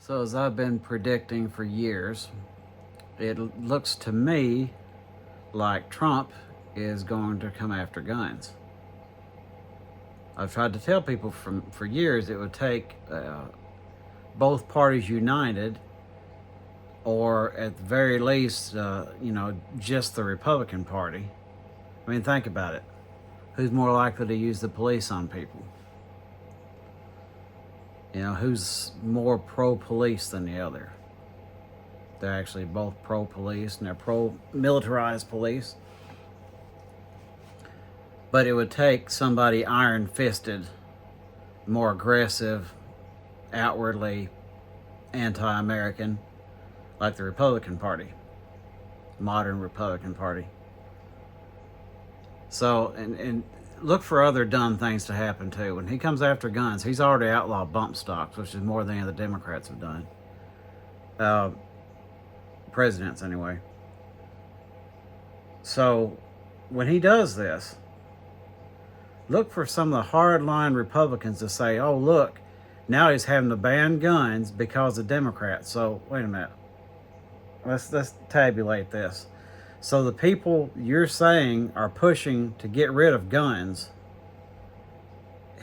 So, as I've been predicting for years, it looks to me like Trump is going to come after guns. I've tried to tell people for years it would take both parties united, or at the very least, just the Republican Party. I mean, think about it. Who's more likely to use the police on people? Who's more pro-police than the other? They're actually both pro-police and they're pro-militarized police. But it would take somebody iron-fisted, more aggressive, outwardly anti-American, like the Republican Party, modern Republican Party. So, and look for other dumb things to happen too. When he comes after guns, he's already outlawed bump stocks, which is more than any of the Democrats have done. Presidents, anyway. So, when he does this, look for some of the hardline Republicans to say, oh, look, now he's having to ban guns because of Democrats. So, wait a minute. Let's tabulate this. So the people you're saying are pushing to get rid of guns,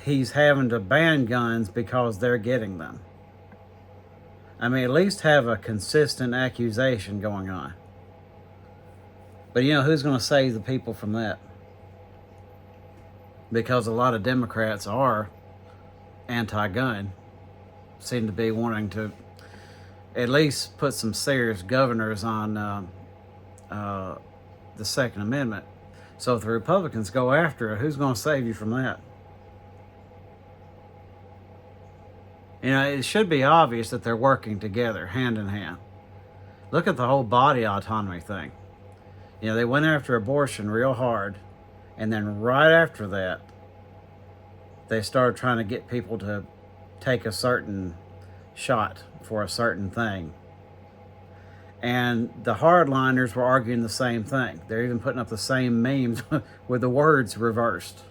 he's having to ban guns because they're getting them. I mean, at least have a consistent accusation going on. But who's going to save the people from that? Because a lot of Democrats are anti-gun, seem to be wanting to at least put some serious governors on the Second Amendment. So if the Republicans go after it, who's going to save you from that? It should be obvious that they're working together, hand in hand. Look at the whole body autonomy thing. They went after abortion real hard, and then right after that, they started trying to get people to take a certain shot for a certain thing. And the hardliners were arguing the same thing. They're even putting up the same memes with the words reversed.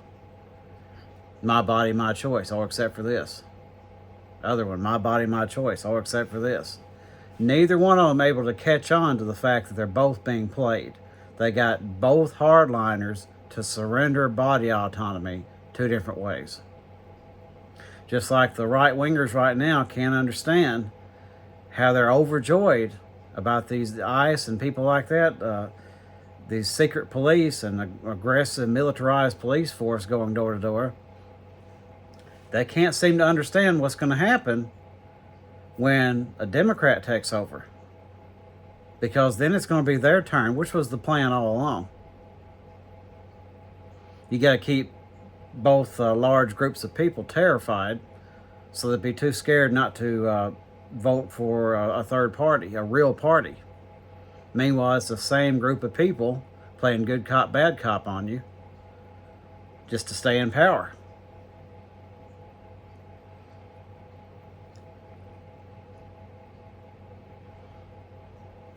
My body, my choice, all except for this. Other one, my body, my choice, all except for this. Neither one of them able to catch on to the fact that they're both being played. They got both hardliners to surrender body autonomy two different ways. Just like the right-wingers right now can't understand how they're overjoyed about these ICE and people like that, these secret police and aggressive militarized police force going door to door. They can't seem to understand what's going to happen when a Democrat takes over. Because then it's going to be their turn, which was the plan all along. You got to keep both large groups of people terrified so they'd be too scared not to vote for a third party, a real party. Meanwhile, it's the same group of people playing good cop, bad cop on you just to stay in power.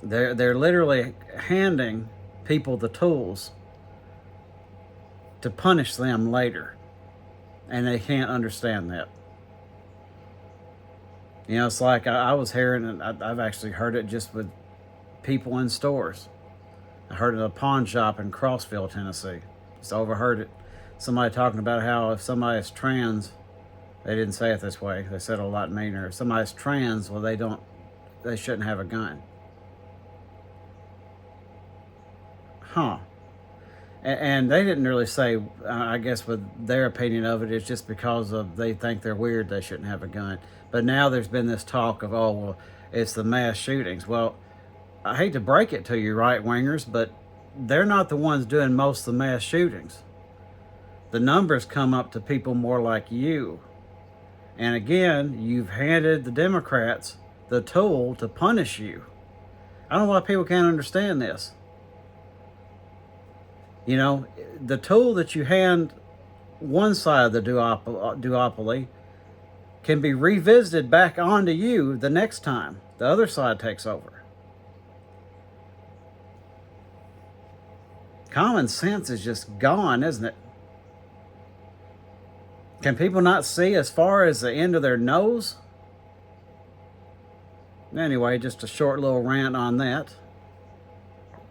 They're literally handing people the tools to punish them later, and they can't understand that. It's like I was hearing, and I've actually heard it just with people in stores. I heard it at a pawn shop in Crossville, Tennessee. Just overheard it. Somebody talking about how if somebody's trans, they didn't say it this way. They said it a lot meaner. If somebody's trans, well, they shouldn't have a gun. Huh. And they didn't really say, I guess with their opinion of it, it's just because of they think they're weird, they shouldn't have a gun. But now there's been this talk of, oh, well, it's the mass shootings. Well, I hate to break it to you, right-wingers, but they're not the ones doing most of the mass shootings. The numbers come up to people more like you. And again, you've handed the Democrats the tool to punish you. I don't know why people can't understand this. The tool that you hand one side of the duopoly can be revisited back onto you the next time the other side takes over. Common sense is just gone, isn't it? Can people not see as far as the end of their nose? Anyway, just a short little rant on that.